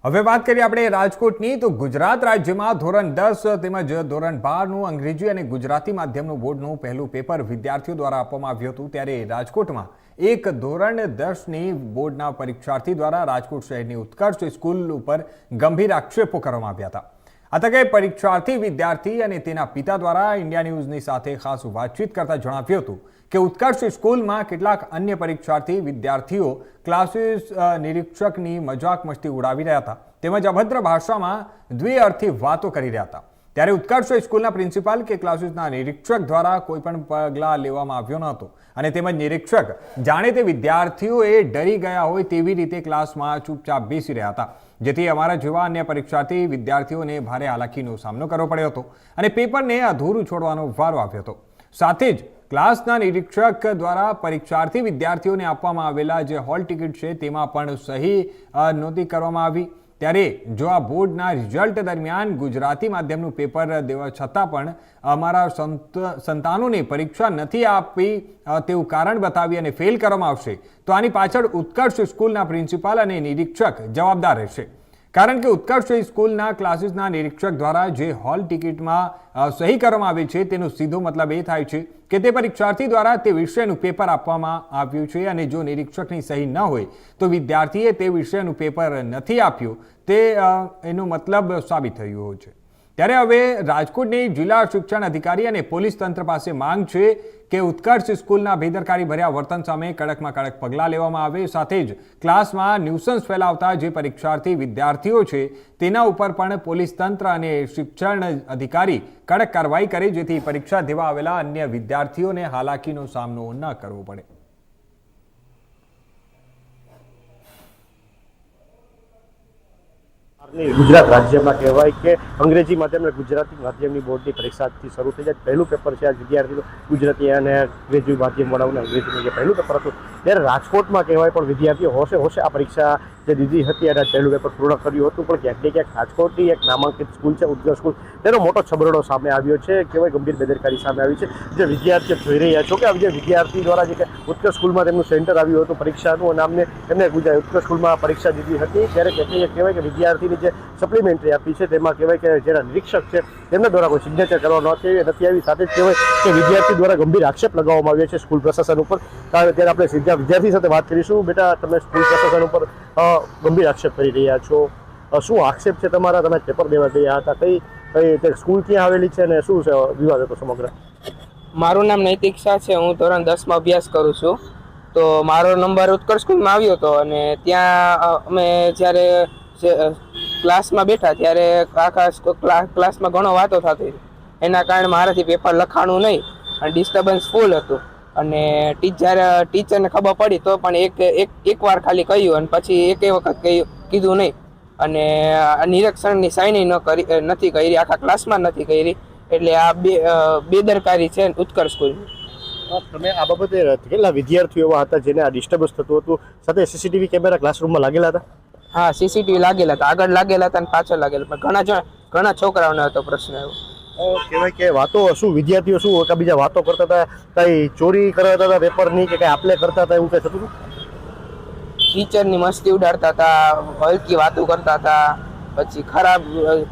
હવે વાત કરીએ આપણે રાજકોટની તો ગુજરાત રાજ્યમાં ધોરણ 10 તેમજ ધોરણ 12નું અંગ્રેજી અને ગુજરાતી માધ્યમનું બોર્ડનું પહેલું પેપર વિદ્યાર્થીઓ દ્વારા આપવામાં આવ્યું હતું। ત્યારે રાજકોટમાં એક ધોરણ 10ની બોર્ડના પરીક્ષાર્થી દ્વારા રાજકોટ શહેરની ઉત્કર્ષ સ્કૂલ ઉપર ગંભીર આક્ષેપો કરવામાં આવ્યા હતા। આ તકે પરીક્ષાર્થી વિદ્યાર્થી અને તેના પિતા દ્વારા ઇન્ડિયા ન્યૂઝની સાથે ખાસ વાતચીત કરતા જણાવ્યું હતું કે ઉત્કર્ષ સ્કૂલમાં કેટલાક અન્ય પરીક્ષાર્થી વિદ્યાર્થીઓ ક્લાસીસ નિરીક્ષકની મજાક મસ્તી ઉડાવી રહ્યા હતા તેમજ અભદ્ર ભાષામાં દ્વિઅર્થી વાતો કરી રહ્યા હતા। ત્યારે ઉત્કર્ષ સ્કૂલના પ્રિન્સિપાલ કે ક્લાસીસના નિરીક્ષક દ્વારા કોઈ પણ પગલાં લેવામાં આવ્યો ન હતો અને તેમજ નિરીક્ષક જાણે તે વિદ્યાર્થીઓએ ડરી ગયા હોય તેવી રીતે ક્લાસમાં ચૂપચાપ બેસી રહ્યા હતા, જેથી અમારા જેવા અન્ય પરીક્ષાર્થી વિદ્યાર્થીઓને ભારે હાલાકીનો સામનો કરવો પડ્યો હતો અને પેપરને અધૂરું છોડવાનો વારો આવ્યો હતો। સાથે જ ક્લાસના નિરીક્ષક દ્વારા પરીક્ષાર્થી વિદ્યાર્થીઓને આપવામાં આવેલા જે હોલ ટિકિટ છે તેમાં પણ સહી નહોતી કરવામાં આવી। ત્યારે જો આ બોર્ડના રિઝલ્ટ દરમિયાન ગુજરાતી માધ્યમનું પેપર દેવા છતાં પણ અમારા સંતાનોને પરીક્ષા નથી આપી તેવું કારણ બતાવી અને ફેલ કરવામાં આવશે તો આની પાછળ ઉત્કર્ષ સ્કૂલના પ્રિન્સિપાલ અને નિરીક્ષક જવાબદાર રહેશે, કારણ કે ઉત્કર્ષ સ્કૂલના ક્લાસીસના નિરીક્ષક દ્વારા જે હોલ ટિકિટમાં સહી કરવામાં આવે છે તેનો સીધો મતલબ એ થાય છે કે તે પરીક્ષાર્થી દ્વારા તે વિષયનું પેપર આપવામાં આવ્યું છે અને જો નિરીક્ષકની સહી ન હોય તો વિદ્યાર્થીએ તે વિષયનું પેપર નથી આપ્યું તે એનો મતલબ સાબિત થયું છે। ત્યારે હવે રાજકોટની જિલ્લા શિક્ષણ અધિકારી અને પોલીસ તંત્ર પાસે માંગ છે કે ઉત્કર્ષ સ્કૂલના બેદરકારી ભર્યા વર્તન સામે કડકમાં કડક પગલાં લેવામાં આવે, સાથે જ ક્લાસમાં ન્યુસન્સ ફેલાવતા જે પરીક્ષાર્થી વિદ્યાર્થીઓ છે તેના ઉપર પણ પોલીસ તંત્ર અને શિક્ષણ અધિકારી કડક કાર્યવાહી કરે, જેથી પરીક્ષા દેવા આવેલા અન્ય વિદ્યાર્થીઓને હાલાકીનો સામનો ન કરવો પડે। ગુજરાત રાજ્યમાં કહેવાય કે અંગ્રેજી માધ્યમ અને ગુજરાતી માધ્યમની બોર્ડની પરીક્ષાથી શરૂ થઈ જાય। પહેલું પેપર છે આ વિદ્યાર્થીઓ ગુજરાતી અને અંગ્રેજી માધ્યમવાળાઓને અંગ્રેજીનું જે પહેલું પેપર હતું ત્યારે રાજકોટમાં કહેવાય પણ વિદ્યાર્થીઓ હોશે આ પરીક્ષા જે દીધી હતી અને પહેલું પેપર પૂર્ણ કર્યું હતું, પણ ક્યાંક ને ક્યાંક રાજકોટની એક નામાંકિત સ્કૂલ છે ઉત્કર્ષ સ્કૂલ, તેનો મોટો છબરડો સામે આવ્યો છે, કહેવાય ગંભીર બેદરકારી સામે આવી છે। જે વિદ્યાર્થીઓ જોઈ રહ્યા છો કે જે વિદ્યાર્થી દ્વારા જે ઉત્કર્ષ સ્કૂલમાં તેમનું સેન્ટર આવ્યું હતું પરીક્ષાનું અને અમને એમને ઉત્કર્ષ સ્કૂલમાં પરીક્ષા દીધી હતી ત્યારે ક્યાંક કહેવાય કે વિદ્યાર્થીની જે સપ્લિમેન્ટરી આપી છે તેમાં કહેવાય કે જેના નિરીક્ષક છે તેમના દ્વારા કોઈ સિગ્નેચર કરવા નથી આવી, સાથે જ કહેવાય કે વિદ્યાર્થી દ્વારા ગંભીર આક્ષેપ લગાવવામાં આવ્યો છે સ્કૂલ પ્રશાસન ઉપર। ત્યારે આપણે સીધા વિદ્યાર્થી સાથે વાત કરીશું। બેટા, તમે સ્કૂલ પ્રશાસન ઉપર ગંભીર આક્ષેપ કરી રહ્યા છો, શું આક્ષેપ છે તમારા? તમે પેપર દેવા ગયા હતા, કઈ સ્કૂલ ક્યાં આવેલી છે અને શું છે વિવાદ હતો સમગ્ર? મારું નામ નૈતિક શાહ છે, હું ધોરણ 10માં અભ્યાસ કરું છું। તો મારો નંબર ઉત્કર્ષ સ્કૂલમાં આવ્યો હતો અને ત્યાં અમે જ્યારે ક્લાસમાં બેઠા ત્યારે આખા ક્લાસમાં ઘણો વાતો થતી, એના કારણે મારાથી પેપર લખાણું નહીં અને ડિસ્ટર્બન્સ ફૂલ હતું અને ટીચરને ખબર પડી તો પણ એક વાર ખાલી કહ્યું અને પછી એકે વખત કીધું નહીં અને નિરીક્ષણની સાઈન નથી કરી, આખા ક્લાસમાં નથી કરી, એટલે આ બેદરકારી છે ઉત્કર્ષ સ્કૂલની। તમે આ બાબતે કેટલા વિદ્યાર્થીઓ એવા હતા જેને આ ડિસ્ટર્બન્સ થતું હતું? સાથે સીસીટીવી કેમેરા ક્લાસરૂમમાં લાગેલા હતા? હા, સીસીટીવી લાગેલા હતા, આગળ લાગેલા હતા અને પાછળ લાગેલા, પણ ઘણા છોકરાઓને હતો પ્રશ્ન એવો। કહેવાય કે વાતો શું વિદ્યાર્થીઓ શું બીજા વાતો કરતા હતા, કઈ ચોરી કરતા હતા પેપરની કે કઈ આપલે કરતા હતા, એવું કઈ થતું હતું? ટીચરની મસ્તી ઉડાડતા હતા, હલકી વાતો કરતા હતા, પછી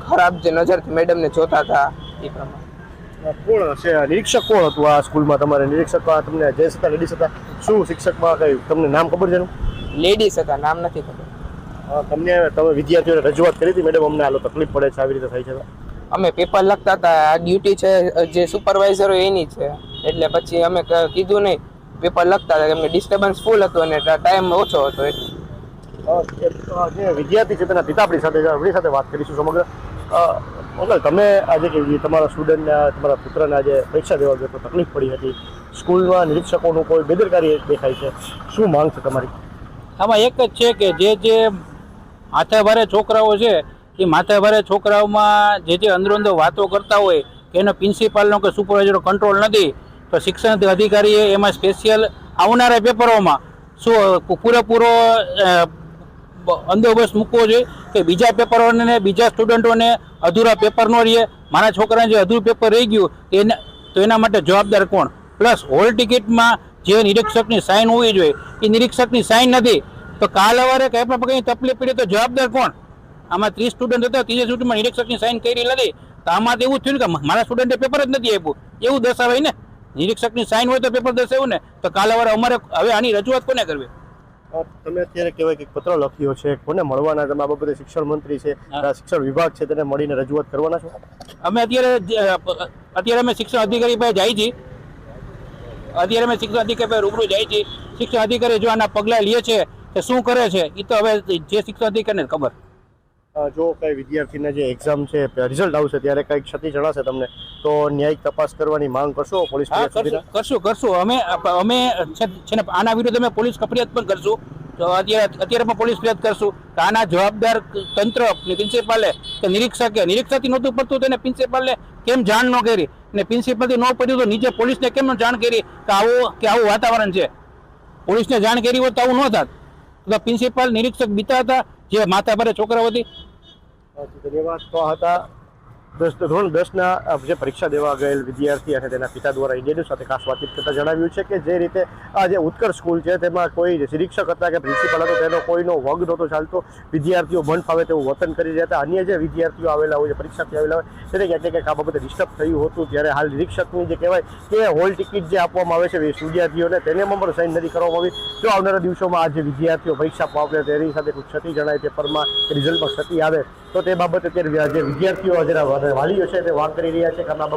ખરાબ જે નજરથી મેડમને જોતા હતા એ પ્રમાણે। કોણ છે નિરીક્ષક? કોણ હતું આ સ્કૂલમાં તમારે નિરીક્ષક? તમને જેન્ટ્સ હતા, લેડીઝ હતા? શું શિક્ષકમાં કઈ તમને નામ ખબર છે? લેડીઝ હતા, નામ નથી ખબર। તમે વિદ્યાર્થીઓને રજૂઆત કરી હતી મેડમ અમને આલો તકલીફ પડે છે, આવી રીતે થાય છે? અમે પેપર લખતા હતા, આ ડ્યુટી છે જે સુપરવાઇઝર હોય એની છે, એટલે પછી અમે કીધું નહીં, પેપર લખતા હતા, એમને ડિસ્ટર્બન્સ ફૂલ હતું અને ટાઈમ ઓછો હતો એટલે જે વિદ્યાર્થી છે તેના પિતા આપણી સાથે વાત કરીશું સમગ્ર। અંકલ, તમે આજે કે તમારા સ્ટુડન્ટને તમારા પુત્રને આજે પરીક્ષા દેવા ગયો તો તકલીફ પડી હતી, સ્કૂલમાં નિરીક્ષકોનું કોઈ બેદરકારી દેખાય છે, શું માંગ છે તમારી? આમાં એક જ છે કે જે માથાભારે છોકરાઓ છે એ માથાભારે છોકરાઓમાં જે અંદરો વાતો કરતા હોય કે એનો પ્રિન્સિપાલનો કે સુપરવાઇઝરનો કંટ્રોલ નથી, તો શિક્ષણ અધિકારીએ એમાં સ્પેશિયલ આવનારા પેપરોમાં શું પૂરેપૂરો બંદોબસ્ત મૂકવો જોઈએ કે બીજા પેપરોને બીજા સ્ટુડન્ટોને અધૂરા પેપર ન રહે। મારા છોકરાને જે અધૂરું પેપર રહી ગયું તો એના માટે જવાબદાર કોણ? પ્લસ હોલ ટિકિટમાં જે નિરીક્ષકની સાઇન હોવી જોઈએ એ નિરીક્ષકની સાઇન નથી, તો કાલ સવારે કંઈ પણ કંઈ તકલીફ પડી તો જવાબદાર કોણ? આમાં 30 સ્ટુડન્ટ હતા, 30 સ્ટુડન્ટમાં નિરીક્ષકની સાઇન કરી નથી. તો આમાં તો એવું થયું ને કે મારા સ્ટુડન્ટે પેપર જ નથી આપ્યું, એવું દર્શાવાય ને. નિરીક્ષકની સાઇન હોય તો પેપર દર્શાવ્યું ને. તો કાલે અમારે હવે આની રજૂઆત કોને કરવી? તમે અત્યારે કહેવાય કે પત્ર લખ્યો છે, કોને મળવાના? તમે આ બાબતે શિક્ષણ મંત્રી છે, શિક્ષણ વિભાગ છે, તેને મળીને રજૂઆત કરવાના છો? અમે અત્યારે અમે શિક્ષણ અધિકારી પાસે જાય છીએ. અત્યારે અમે શિક્ષણ અધિકારી પાસે રૂબરૂ જાય છીએ. શિક્ષણ અધિકારી જો આના પગલાં લે છે કે શું કરે છે એ તો હવે જે શિક્ષણ અધિકારીને જ ખબર. જો કઈ વિદ્યાર્થીને જે એક્ઝામ છે રિઝલ્ટ આવશે ત્યારે કઈ ક્ષતિ જણાશે તમને તો ન્યાયિક તપાસ કરવાની માંગ કરશો? પોલીસ કરશું. અમે છે ને આના વિરુદ્ધ અમે પોલીસ ફરિયાદ પણ કરશું. તો અત્યારે પણ પોલીસ ફરિયાદ કરશું કે આના જવાબદાર તંત્ર પ્રિન્સિપાલે કે નિરીક્ષકથી નહોતું પડતું તેને પ્રિન્સિપાલને કેમ જાણ ન કરી, ને પ્રિન્સિપાલથી ન પડ્યું તો નીચે પોલીસને કેમ જાણ કરી કે આવું વાતાવરણ છે. પોલીસને જાણ કરી હોત તો આવું ન થાત. તો પ્રિન્સિપાલ નિરીક્ષક બીતા હતા જે માથાભારે છોકરાઓ હતી. ધન્યવાદ. તો હતા ધોરણ 10ના જે પરીક્ષા દેવા ગયેલ વિદ્યાર્થી અને તેના પિતા દ્વારા ઇન્ડિયા ન્યૂઝ સાથે ખાસ વાતચીત કરતા જણાવ્યું છે કે જે રીતે આ જે ઉત્કર્ષ સ્કૂલ છે તેમાં કોઈ નિરીક્ષક હતા કે પ્રિન્સિપલ હતો તેનો કોઈનો વગ નહોતો ચાલતો. વિદ્યાર્થીઓ મન ફાવે તેવું વર્તન કરી રહ્યા હતા. અન્ય જે વિદ્યાર્થીઓ આવેલા હોય, પરીક્ષાર્થી આવેલા હોય, તેને ક્યાંક ને ક્યાંક આ બાબતે ડિસ્ટર્બ થયું હતું. ત્યારે હાલ નિરીક્ષકની જે કહેવાય કે હોલ ટિકિટ જે આપવામાં આવે છે વિદ્યાર્થીઓને તેનેમાં પણ સાઇન નથી કરવામાં આવી. જો આવનારા દિવસોમાં આ જે વિદ્યાર્થીઓ પરીક્ષા આપવા તેની સાથે કોઈ ક્ષતિ જણાય, પેપરમાં રિઝલ્ટમાં ક્ષતિ આવે તો તે બાબતે અત્યારે જે વિદ્યાર્થીઓ વાલીઓ છે તે વાંક કરી રહ્યા છે. કારણ આ બાબતે